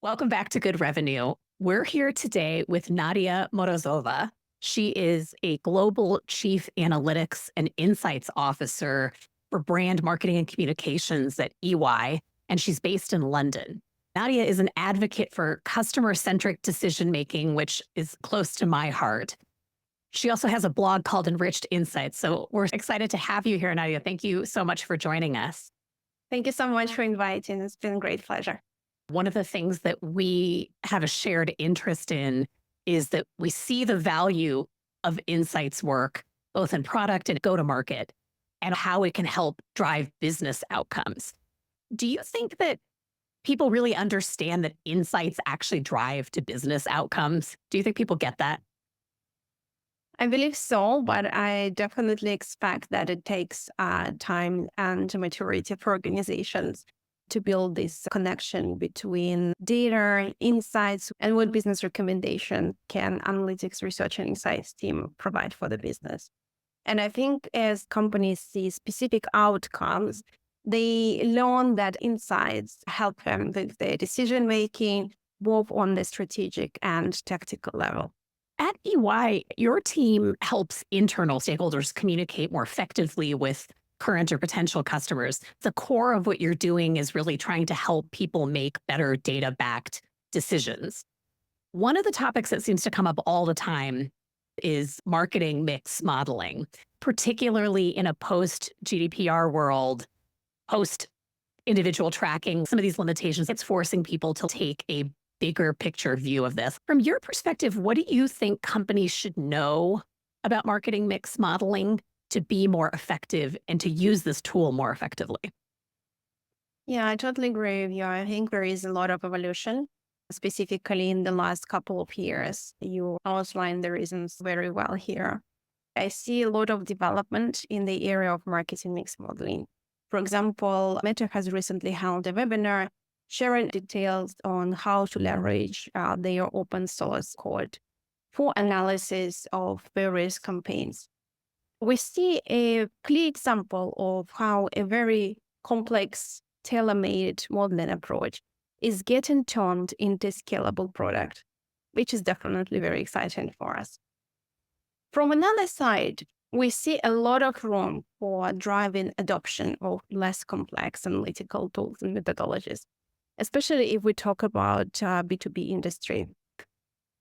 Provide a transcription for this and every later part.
Welcome back to Good Revenue. We're here today with Nadia Morozova. She is a global chief analytics and insights officer for brand marketing and communications at EY, and she's based in London. Nadia is an advocate for customer-centric decision-making, which is close to my heart. She also has a blog called Enriched Insights. So we're excited to have you here, Nadia. Thank you so much for joining us. Thank you so much for inviting. It's been a great pleasure. One of the things that we have a shared interest in is that we see the value of insights work, both in product and go-to-market, and how it can help drive business outcomes. Do you think that people really understand that insights actually drive to business outcomes? Do you think people get that? I believe so, but I definitely expect that it takes time and maturity for organizations to build this connection between data, insights, and what business recommendation can analytics, research, and insights team provide for the business. And I think as companies see specific outcomes, they learn that insights help them with their decision-making, both on the strategic and tactical level. At EY, your team helps internal stakeholders communicate more effectively with current or potential customers. The core of what you're doing is really trying to help people make better data-backed decisions. One of the topics that seems to come up all the time is marketing mix modeling, particularly in a post-GDPR world, post-individual tracking. Some of these limitations, it's forcing people to take a bigger picture view of this. From your perspective, what do you think companies should know about marketing mix modeling to be more effective and to use this tool more effectively? Yeah, I totally agree with you. I think there is a lot of evolution, specifically in the last couple of years. You outlined the reasons very well here. I see a lot of development in the area of marketing mix modeling. For example, Meta has recently held a webinar sharing details on how to leverage their open source code for analysis of various campaigns. We see a clear example of how a very complex, tailor-made modeling approach is getting turned into a scalable product, which is definitely very exciting for us. From another side, we see a lot of room for driving adoption of less complex analytical tools and methodologies, especially if we talk about B2B industry.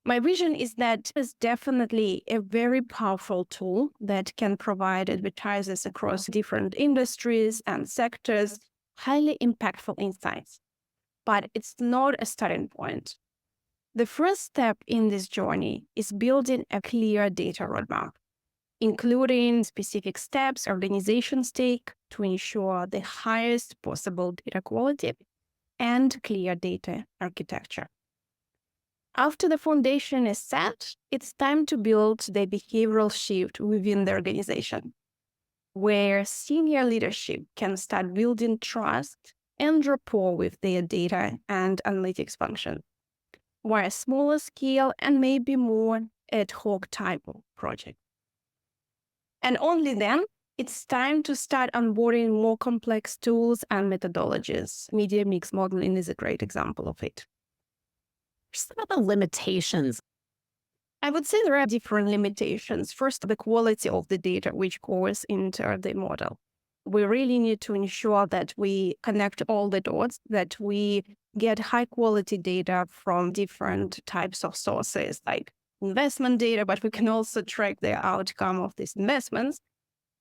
My vision is that it's definitely a very powerful tool that can provide advertisers across different industries and sectors highly impactful insights. But it's not a starting point. The first step in this journey is building a clear data roadmap, including specific steps organizations take to ensure the highest possible data quality and clear data architecture. After the foundation is set, it's time to build the behavioral shift within the organization, where senior leadership can start building trust and rapport with their data and analytics function, while smaller scale and maybe more ad hoc type of project. And only then, it's time to start onboarding more complex tools and methodologies. Media mix modeling is a great example of it. Some of the limitations. I would say there are different limitations. First, the quality of the data which goes into the model. We really need to ensure that we connect all the dots, that we get high quality data from different types of sources, like investment data, but we can also track the outcome of these investments.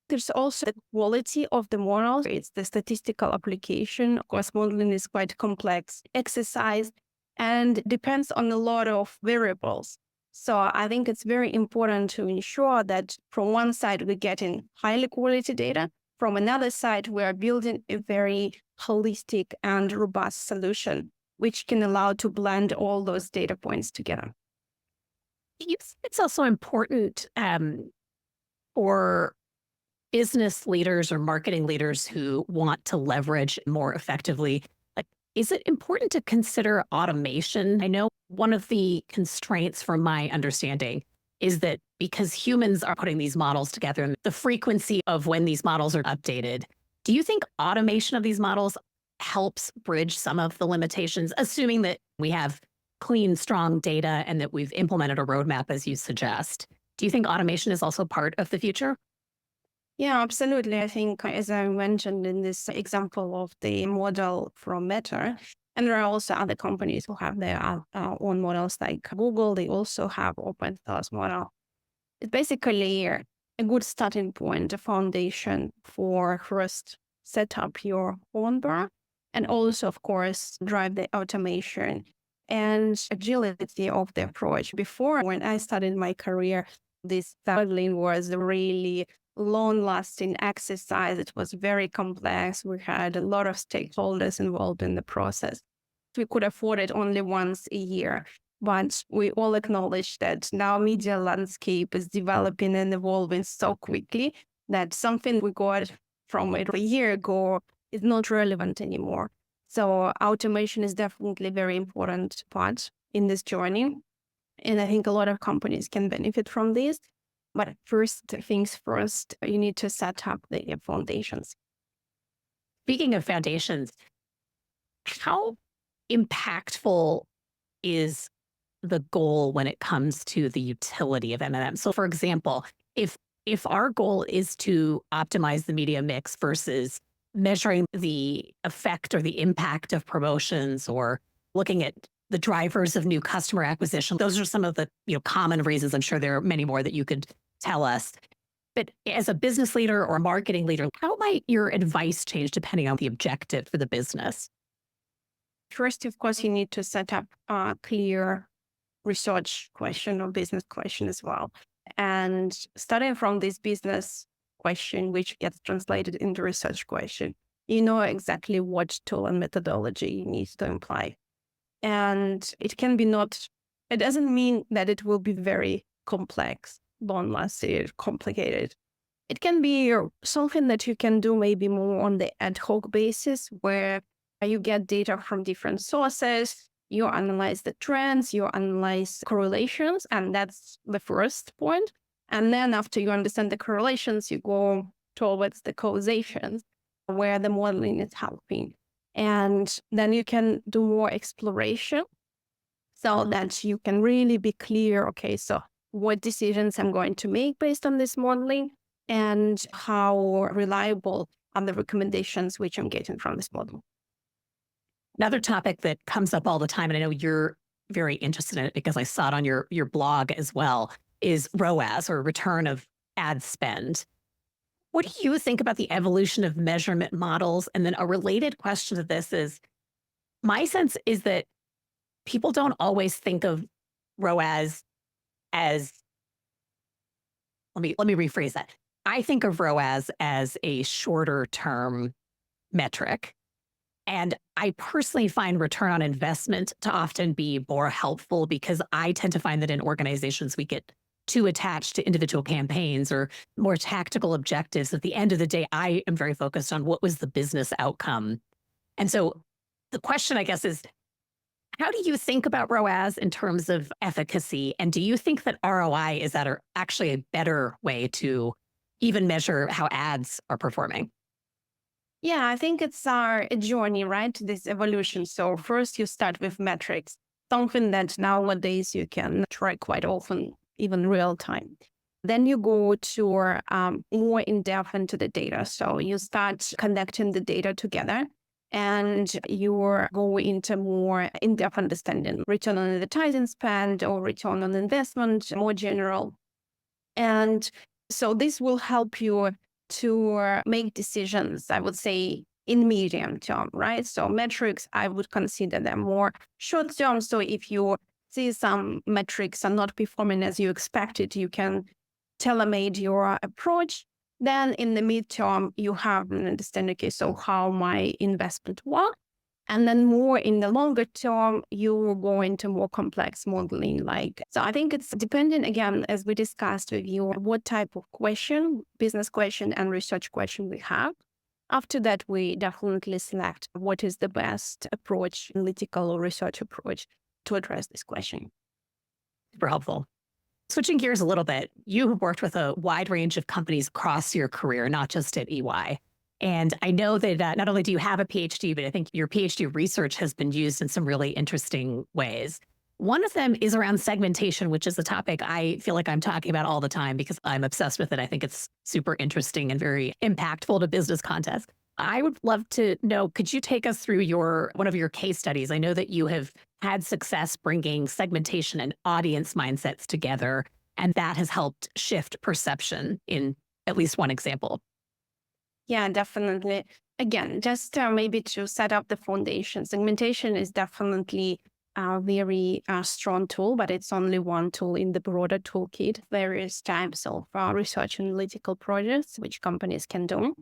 There's also the quality of the models. It's the statistical application. Of course, modeling is quite a complex exercise and depends on a lot of variables. So I think it's very important to ensure that from one side, we're getting highly quality data. From another side, we are building a very holistic and robust solution, which can allow to blend all those data points together. It's also important for business leaders or marketing leaders who want to leverage more effectively. Is it important to consider automation? I know one of the constraints from my understanding is that because humans are putting these models together and the frequency of when these models are updated, do you think automation of these models helps bridge some of the limitations, assuming that we have clean, strong data and that we've implemented a roadmap as you suggest? Do you think automation is also part of the future? Yeah, absolutely. I think, as I mentioned in this example of the model from Meta, and there are also other companies who have their own models, like Google, they also have open source model. It's basically a good starting point, a foundation for first set up your own bar, and also, of course, drive the automation and agility of the approach. Before, when I started my career, this modeling was a really long-lasting exercise. It was very complex. We had a lot of stakeholders involved in the process. We could afford it only once a year. But we all acknowledge that now media landscape is developing and evolving so quickly that something we got from it a year ago is not relevant anymore. So automation is definitely a very important part in this journey. And I think a lot of companies can benefit from this. But first things first, you need to set up the foundations. Speaking of foundations, how impactful is the goal when it comes to the utility of MMM? So for example, if our goal is to optimize the media mix versus measuring the effect or the impact of promotions or looking at the drivers of new customer acquisition, those are some of the common reasons. I'm sure there are many more that you could tell us. But as a business leader or marketing leader, how might your advice change depending on the objective for the business? First, of course, you need to set up a clear research question or business question as well. And starting from this business question, which gets translated into research question, you know exactly what tool and methodology you need to apply. And it can be it doesn't mean that it will be very complex, long-lasting, complicated. It can be something that you can do maybe more on the ad hoc basis, where you get data from different sources, you analyze the trends, you analyze correlations, and that's the first point. And then after you understand the correlations, you go towards the causations, where the modeling is helping. And then you can do more exploration so that you can really be clear, okay, so what decisions I'm going to make based on this modeling and how reliable are the recommendations which I'm getting from this model. Another topic that comes up all the time, and I know you're very interested in it because I saw it on your blog as well, is ROAS, or return of ad spend. What do you think about the evolution of measurement models? And then a related question to this is, my sense is that people don't always think of ROAS as, let me rephrase that. I think of ROAS as a shorter term metric. And I personally find return on investment to often be more helpful, because I tend to find that in organizations, we get too attached to individual campaigns or more tactical objectives. At the end of the day, I am very focused on what was the business outcome. And so the question, I guess, is, how do you think about ROAS in terms of efficacy? And do you think that ROI is actually a better way to even measure how ads are performing? Yeah, I think it's a journey, right? This evolution. So first you start with metrics, something that nowadays you can track quite often, even real time. Then you go to more in depth into the data. So you start connecting the data together and you go into more in-depth understanding, return on advertising spend or return on investment, more general. And so this will help you to make decisions, I would say, in medium term, right? So metrics, I would consider them more short term. So if you see some metrics are not performing as you expected, you can tailor-made your approach. Then in the midterm, you have an understanding, okay, so how my investment worked. And then more in the longer term, you will go into more complex modeling. So I think it's dependent, again, as we discussed with you, what type of question, business question and research question we have. After that, we definitely select what is the best approach, analytical or research approach to address this question. Super helpful. Switching gears a little bit, you have worked with a wide range of companies across your career, not just at EY. And I know that not only do you have a PhD, but I think your PhD research has been used in some really interesting ways. One of them is around segmentation, which is a topic I feel like I'm talking about all the time because I'm obsessed with it. I think it's super interesting and very impactful to business context. I would love to know, could you take us through one of your case studies? I know that you have had success bringing segmentation and audience mindsets together, and that has helped shift perception in at least one example. Yeah, definitely. Again, just maybe to set up the foundation, segmentation is definitely a very strong tool, but it's only one tool in the broader toolkit. Various types of research analytical projects which companies can do.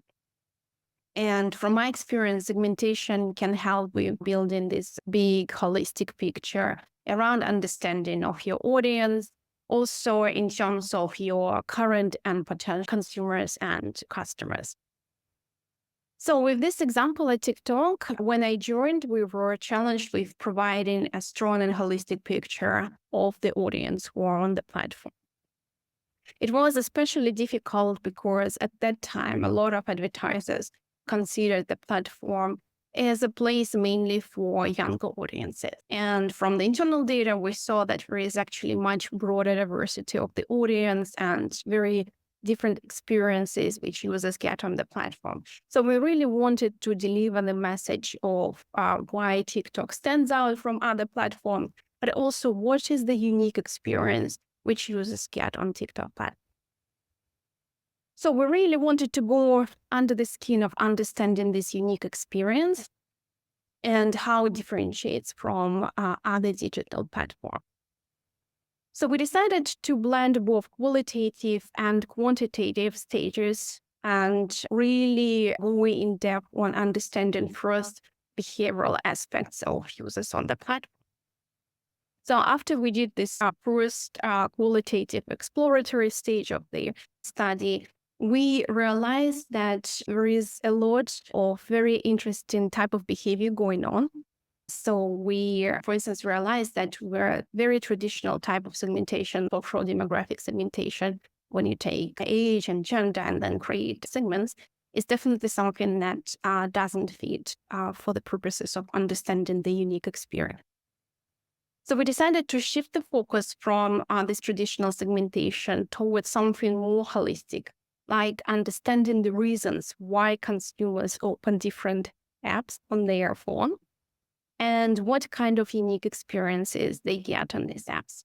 And from my experience, segmentation can help with building this big holistic picture around understanding of your audience, also in terms of your current and potential consumers and customers. So with this example at TikTok, when I joined, we were challenged with providing a strong and holistic picture of the audience who are on the platform. It was especially difficult because at that time, a lot of advertisers considered the platform as a place mainly for younger audiences. And from the internal data, we saw that there is actually much broader diversity of the audience and very different experiences which users get on the platform. So we really wanted to deliver the message of why TikTok stands out from other platforms, but also what is the unique experience which users get on TikTok platform. So we really wanted to go under the skin of understanding this unique experience and how it differentiates from other digital platforms. So we decided to blend both qualitative and quantitative stages and really go in depth on understanding first behavioral aspects of users on the platform. So after we did this first qualitative exploratory stage of the study, we realized that there is a lot of very interesting type of behavior going on. So we, for instance, realized that we're a very traditional type of segmentation, cultural demographic segmentation, when you take age and gender and then create segments, is definitely something that doesn't fit for the purposes of understanding the unique experience. So we decided to shift the focus from this traditional segmentation towards something more holistic, like understanding the reasons why consumers open different apps on their phone and what kind of unique experiences they get on these apps.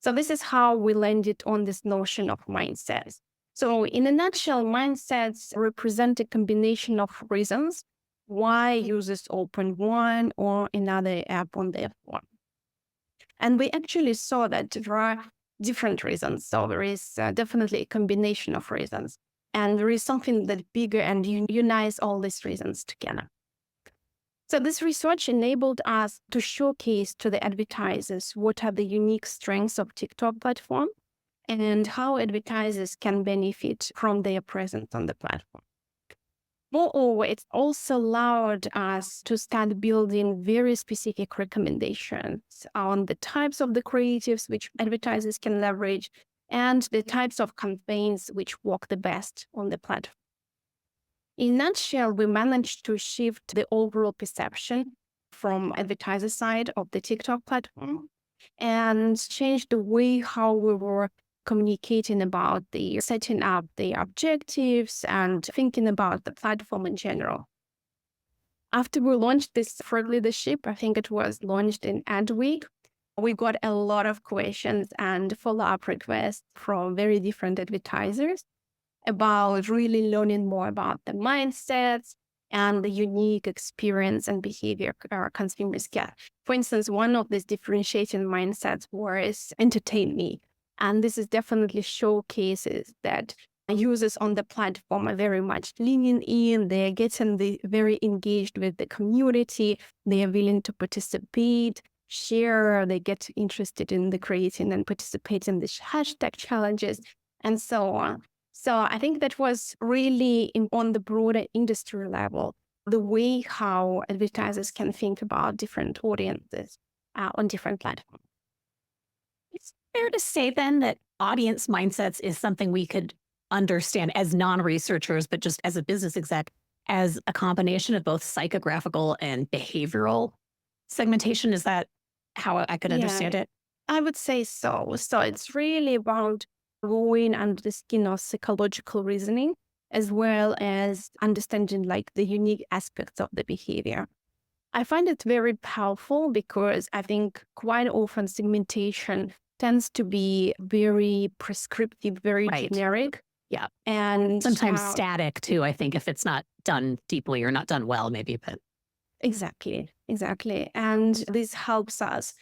So this is how we landed on this notion of mindsets. So in a nutshell, mindsets represent a combination of reasons why users open one or another app on their phone. And we actually saw that there are different reasons. So there is definitely a combination of reasons. And there is something that bigger and unites all these reasons together. So this research enabled us to showcase to the advertisers what are the unique strengths of TikTok platform and how advertisers can benefit from their presence on the platform. Moreover, it also allowed us to start building very specific recommendations on the types of the creatives which advertisers can leverage and the types of campaigns which work the best on the platform. In a nutshell, we managed to shift the overall perception from advertiser side of the TikTok platform and change the way how we were communicating about the setting up the objectives and thinking about the platform in general. After we launched this thought leadership, I think it was launched in Adweek, we got a lot of questions and follow-up requests from very different advertisers about really learning more about the mindsets and the unique experience and behavior our consumers get. For instance, one of these differentiating mindsets was entertain me. And this is definitely showcases that users on the platform are very much leaning in, they're getting very engaged with the community, they are willing to participate, share, they get interested in the creating and participate in the hashtag challenges, and so on. So I think that was really on the broader industry level, the way how advertisers can think about different audiences on different platforms. It's fair to say then that audience mindsets is something we could understand as non-researchers, but just as a business exec, as a combination of both psychographical and behavioral segmentation? Is that how I could Yeah, understand it? I would say so. So it's really about going under the skin of psychological reasoning, as well as understanding like the unique aspects of the behavior. I find it very powerful because I think quite often segmentation tends to be very prescriptive, very Right. generic. Yeah. And Sometimes static too, I think, if it's not done deeply or not done well, maybe, but exactly, exactly. And this helps us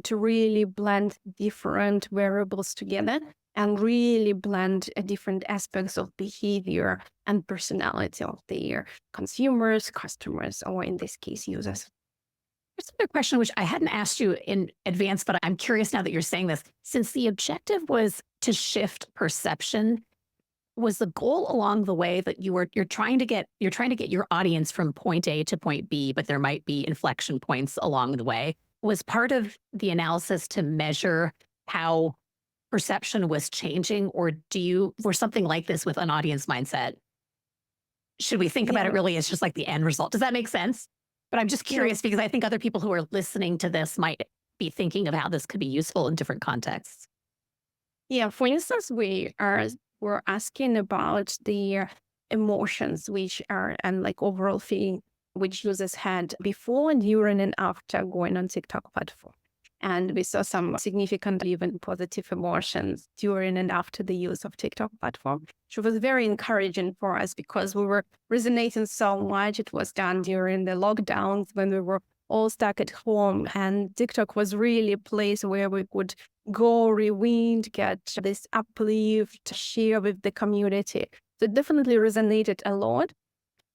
to really blend different variables together and really blend different aspects of behavior and personality of the consumers, customers, or in this case, users. here's another question which I hadn't asked you in advance, but I'm curious now that you're saying this. Since the objective was to shift perception, was the goal along the way that you're trying to get your audience from point A to point B, but there might be inflection points along the way? Was part of the analysis to measure how perception was changing, or for something like this with an audience mindset, should we think about it Yeah, really as just like the end result? Does that make sense? But I'm just yeah, curious because I think other people who are listening to this might be thinking of how this could be useful in different contexts. yeah. For instance, we're asking about the emotions which are and like overall feeling which users had before, during, and after going on TikTok platform. And we saw some significant, even positive emotions during and after the use of TikTok platform, which was very encouraging for us because we were resonating so much. It was done during the lockdowns when we were all stuck at home, and TikTok was really a place where we could go, rewind, get this uplift, share with the community. So it definitely resonated a lot.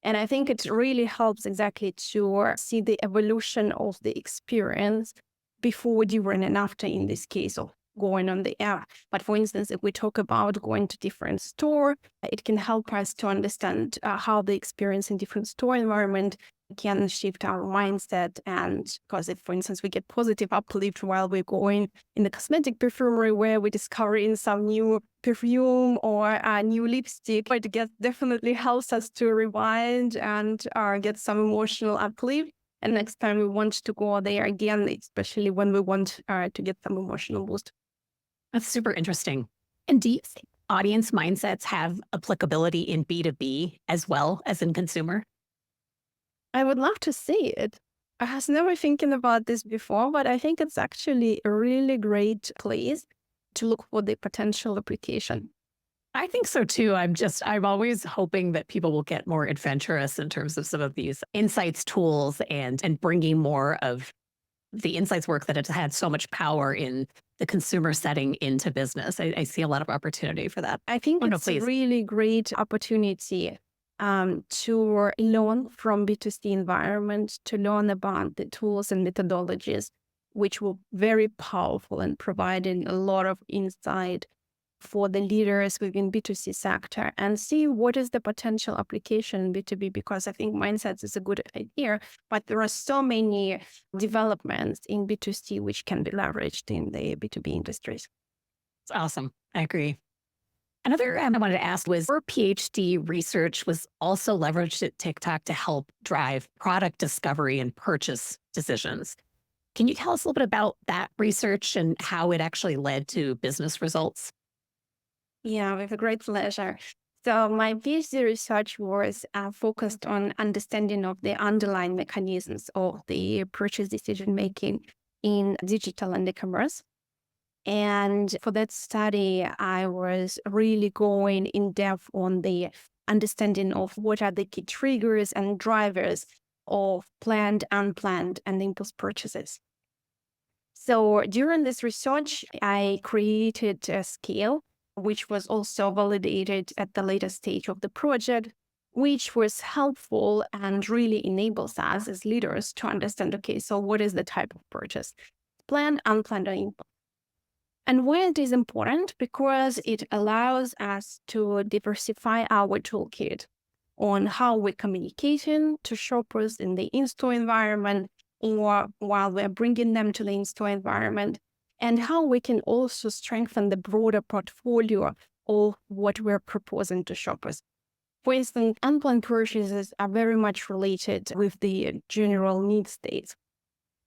And I think it really helps exactly to see the evolution of the experience before, during, and after, in this case of going on the app. But for instance, if we talk about going to different store, it can help us to understand how the experience in different store environment can shift our mindset. And because if, for instance, we get positive uplift while we're going in the cosmetic perfumery where we're discovering some new perfume or a new lipstick, definitely helps us to rewind and get some emotional uplift. And next time we want to go there again, especially when we want to get some emotional boost. That's super interesting. And do you think audience mindsets have applicability in B2B as well as in consumer? I would love to see it. I was never thinking about this before, but I think it's actually a really great place to look for the potential application. I think so too. I'm always hoping that people will get more adventurous in terms of some of these insights tools and bringing more of the insights work that has had so much power in the consumer setting into business. I see a lot of opportunity for that. I think Oh, no, it's a please. really great opportunity to learn from B2C environment, to learn about the tools and methodologies, which were very powerful and providing a lot of insight for the leaders within B2C sector, and see what is the potential application in B2B, because I think mindsets is a good idea, but there are so many developments in B2C which can be leveraged in the B2B industries. It's awesome. I agree. Another I wanted to ask was your PhD research was also leveraged at TikTok to help drive product discovery and purchase decisions. Can you tell us a little bit about that research and how it actually led to business results? Yeah, with a great pleasure. So my PhD research was focused on understanding of the underlying mechanisms of the purchase decision making in digital and e-commerce. And for that study, I was really going in depth on the understanding of what are the key triggers and drivers of planned, unplanned, and impulse purchases. So during this research, I created a scale, which was also validated at the later stage of the project, which was helpful and really enables us as leaders to understand, okay, so what is the type of purchase? Planned, unplanned, or impulse. And why it is important? Because it allows us to diversify our toolkit on how we're communicating to shoppers in the in-store environment or while we're bringing them to the in-store environment, and how we can also strengthen the broader portfolio of what we're proposing to shoppers. For instance, unplanned purchases are very much related with the general need states.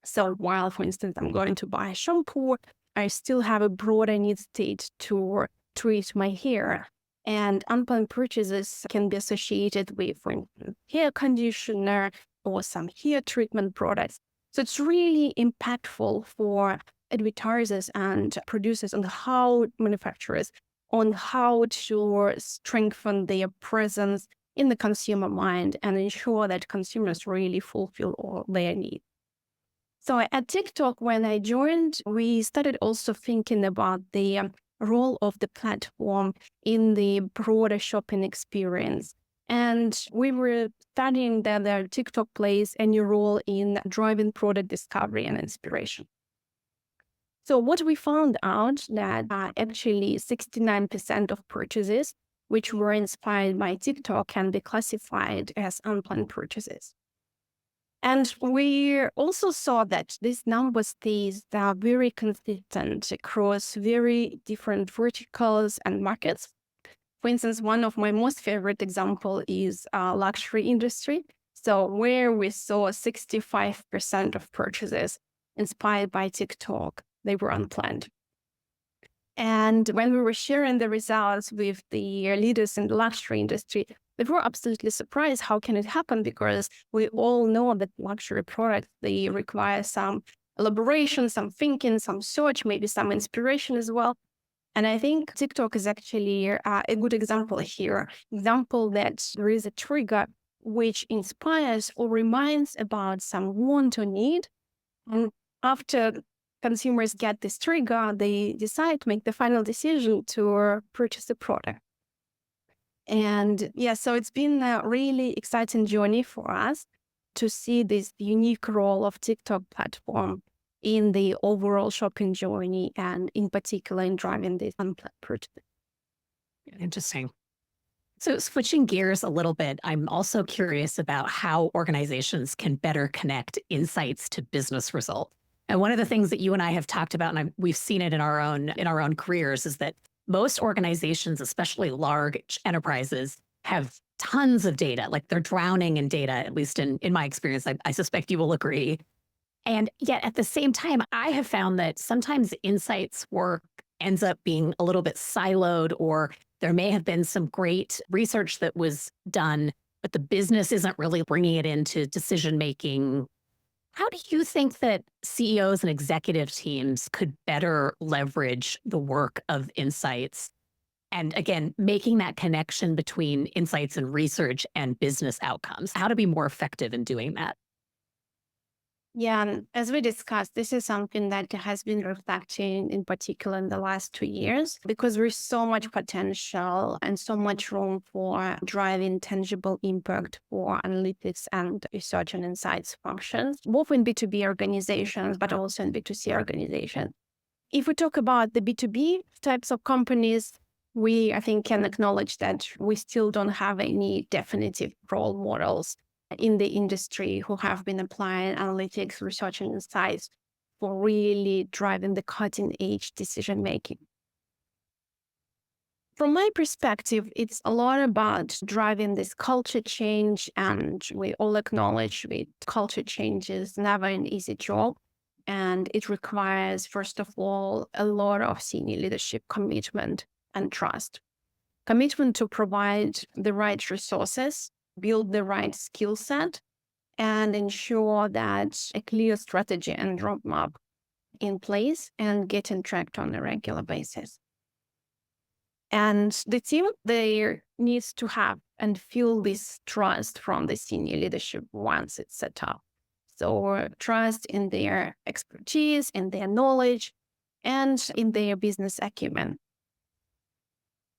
So while, for instance, I'm going to buy a shampoo, I still have a broader need state to treat my hair. And unplanned purchases can be associated with, for instance, hair conditioner or some hair treatment products. So it's really impactful for advertisers and producers on how manufacturers on how to strengthen their presence in the consumer mind and ensure that consumers really fulfill all their needs. So at TikTok, when I joined, we started also thinking about the role of the platform in the broader shopping experience. And we were studying that TikTok plays a new role in driving product discovery and inspiration. So what we found out that actually 69% of purchases which were inspired by TikTok can be classified as unplanned purchases. And we also saw that this number stays very consistent across very different verticals and markets. For instance, one of my most favorite example is luxury industry. So where we saw 65% of purchases inspired by TikTok, they were unplanned. And when we were sharing the results with the leaders in the luxury industry, they were absolutely surprised. How can it happen? Because we all know that luxury products, they require some elaboration, some thinking, some search, maybe some inspiration as well. And I think TikTok is actually a good example here. Example that there is a trigger which inspires or reminds about some want or need. And after consumers get this trigger, they decide to make the final decision to purchase the product. And yeah, so it's been a really exciting journey for us to see this unique role of TikTok platform in the overall shopping journey and in particular in driving this unplanned purchase. Interesting. So switching gears a little bit, I'm also curious about how organizations can better connect insights to business results. And one of the things that you and I have talked about, and we've seen it in our own careers, is that most organizations, especially large enterprises, have tons of data. Like they're drowning in data, at least in my experience. I suspect you will agree. And yet at the same time, I have found that sometimes insights work ends up being a little bit siloed, or there may have been some great research that was done, but the business isn't really bringing it into decision making. How do you think that CEOs and executive teams could better leverage the work of insights? And again, making that connection between insights and research and business outcomes, how to be more effective in doing that? Yeah, and as we discussed, this is something that has been reflecting in particular in the last 2 years, because there's so much potential and so much room for driving tangible impact for analytics and research and insights functions, both in B2B organizations, but also in B2C organizations. If we talk about the B2B types of companies, we, I think, can acknowledge that we still don't have any definitive role models in the industry who have been applying analytics, research, and insights for really driving the cutting edge decision making. From my perspective, it's a lot about driving this culture change, and we all acknowledge that culture change is never an easy job. And it requires, first of all, a lot of senior leadership commitment and trust. Commitment to provide the right resources, build the right skill set, and ensure that a clear strategy and roadmap in place and getting tracked on a regular basis. And the team there needs to have and feel this trust from the senior leadership once it's set up. So trust in their expertise, in their knowledge, and in their business acumen.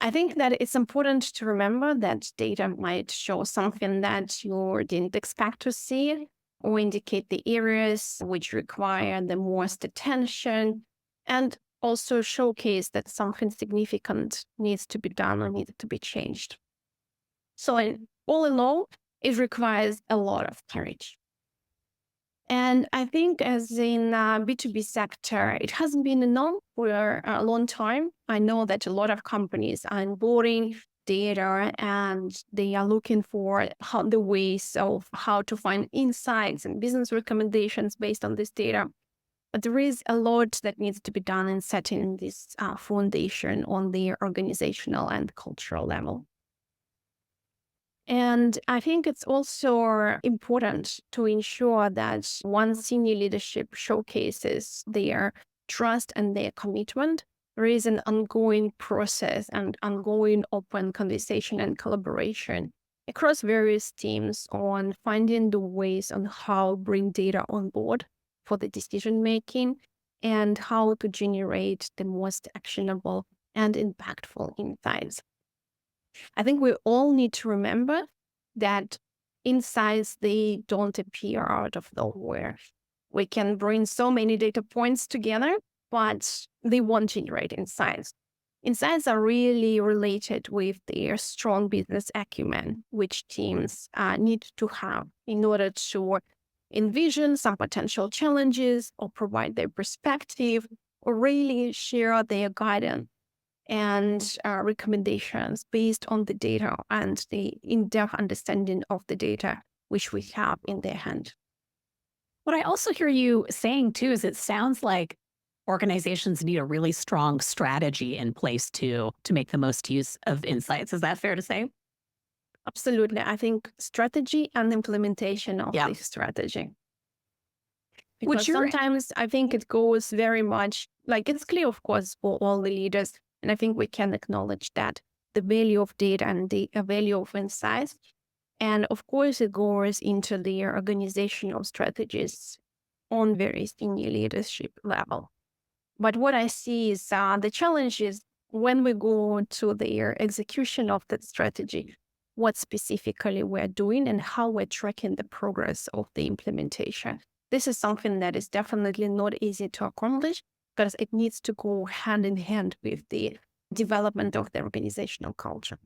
I think that it's important to remember that data might show something that you didn't expect to see, or indicate the areas which require the most attention, and also showcase that something significant needs to be done or needed to be changed. So all in all, it requires a lot of courage. And I think as in B2B sector, it hasn't been a norm for a long time. I know that a lot of companies are onboarding data and they are looking for the ways of how to find insights and business recommendations based on this data. But there is a lot that needs to be done in setting this foundation on the organizational and cultural level. And I think it's also important to ensure that once senior leadership showcases their trust and their commitment, there is an ongoing process and ongoing open conversation and collaboration across various teams on finding the ways on how bring data on board for the decision making and how to generate the most actionable and impactful insights. I think we all need to remember that insights, they don't appear out of nowhere. We can bring so many data points together, but they won't generate insights. Insights are really related with their strong business acumen, which teams need to have in order to envision some potential challenges or provide their perspective or really share their guidance and recommendations based on the data and the in-depth understanding of the data which we have in their hand. What I also hear you saying too is it sounds like organizations need a really strong strategy in place to make the most use of insights. Is that fair to say? Absolutely. I think strategy and implementation of Yeah. this strategy. Would Because your sometimes I think it goes very much like it's clear, of course, for all the leaders. And I think we can acknowledge that the value of data and the value of insights. And of course, it goes into the organizational strategies on very senior leadership level. But what I see is the challenge is when we go to the execution of that strategy, what specifically we're doing and how we're tracking the progress of the implementation. This is something that is definitely not easy to accomplish because it needs to go hand in hand with the development of the organizational culture.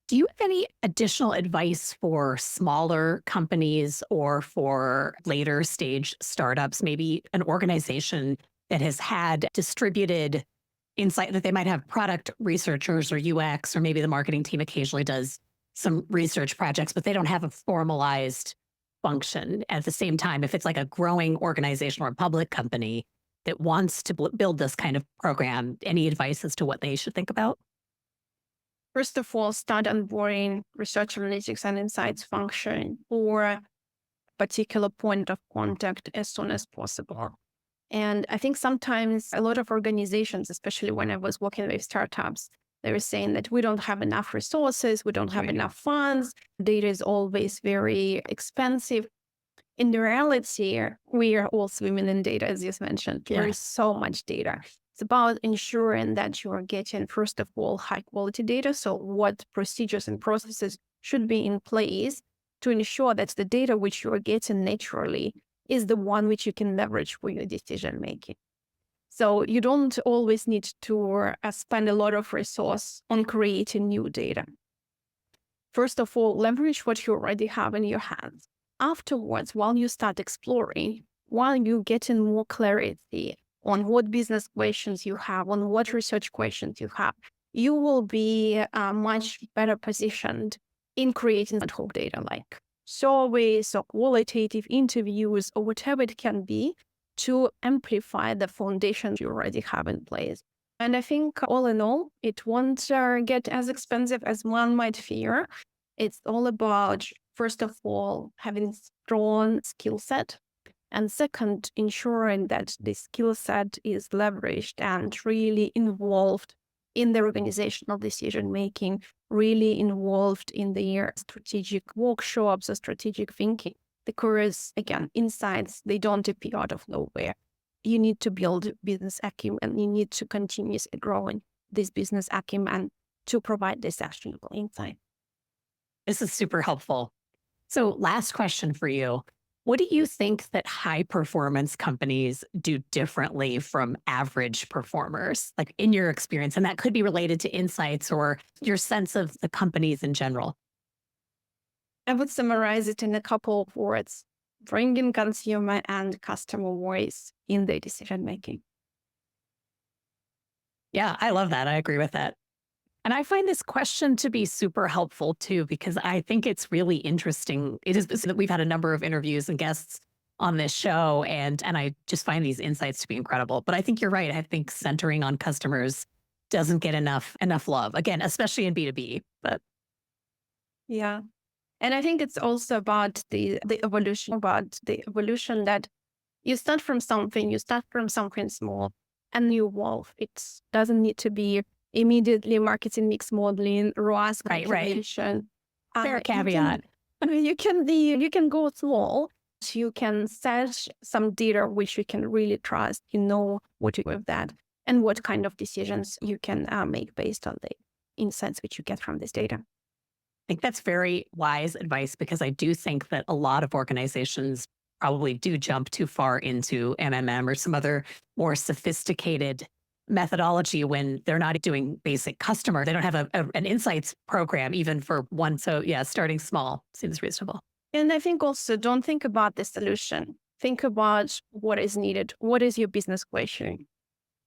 Do you have any additional advice for smaller companies or for later stage startups, maybe an organization that has had distributed insight that they might have product researchers or UX, or maybe the marketing team occasionally does some research projects, but they don't have a formalized function. At the same time, if it's like a growing organization or a public company that wants to build this kind of program, any advice as to what they should think about? First of all, start onboarding research analytics and insights function for a particular point of contact as soon as possible. And I think sometimes a lot of organizations, especially when I was working with startups, they were saying that we don't have enough resources, we don't have enough funds, data is always very expensive. In the reality, we are all swimming in data, as you mentioned. There is so much data. It's about ensuring that you are getting, first of all, high quality data. So what procedures and processes should be in place to ensure that the data which you are getting naturally is the one which you can leverage for your decision making. So you don't always need to spend a lot of resource on creating new data. First of all, leverage what you already have in your hands. Afterwards, while you start exploring, while you getting more clarity on what business questions you have, on what research questions you have, you will be much better positioned in creating ad hoc data like surveys or qualitative interviews or whatever it can be to amplify the foundation you already have in place. And I think all in all, it won't get as expensive as one might fear. It's all about, first of all, having strong skill set. And second, ensuring that the skill set is leveraged and really involved in the organizational decision making, really involved in their strategic workshops or strategic thinking. Because again, insights, they don't appear out of nowhere. You need to build business acumen. You need to continuously growing this business acumen to provide this actionable insight. This is super helpful. So, last question for you. What do you think that high performance companies do differently from average performers, like in your experience? And that could be related to insights or your sense of the companies in general. I would summarize it in a couple of words. bringing consumer and customer voice in their decision making. Yeah, I love that. I agree with that. And I find this question to be super helpful too, because I think it's really interesting. It is that we've had a number of interviews and guests on this show, and I just find these insights to be incredible. But I think you're right. I think centering on customers doesn't get enough love. Again, especially in B2B. But Yeah. And I think it's also about the evolution that you start from something small and you evolve. It doesn't need to be immediately marketing mix modeling, ROAS right. calculation. Fair You caveat. you can go small. You can set some data which you can really trust. You know what to do with that and what kind of decisions you can make based on the insights which you get from this data. I think that's very wise advice, because I do think that a lot of organizations probably do jump too far into MMM or some other more sophisticated methodology when they're not doing basic customer. They don't have an insights program even for one. So yeah, starting small seems reasonable. And I think also don't think about the solution. Think about what is needed. What is your business question?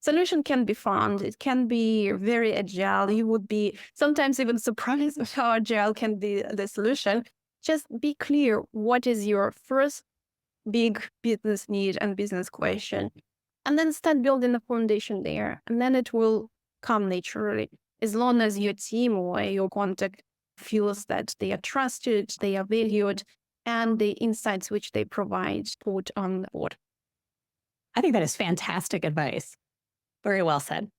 Solution can be found. It can be very agile. You would be sometimes even surprised at how agile can be the solution. Just be clear. What is your first big business need and business question? And then start building a foundation there. And then it will come naturally. As long as your team or your contact feels that they are trusted, they are valued, and the insights which they provide put on board. I think that is fantastic advice. Very well said.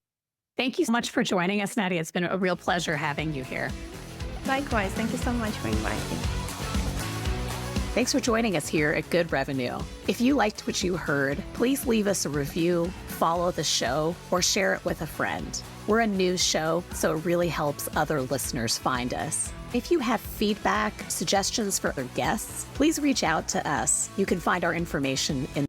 Thank you so much for joining us, Nadia. It's been a real pleasure having you here. Likewise, thank you so much for inviting. Thanks for joining us here at Good Revenue. If you liked what you heard, please leave us a review, follow the show, or share it with a friend. We're a news show, so it really helps other listeners find us. If you have feedback, suggestions for other guests, please reach out to us. You can find our information in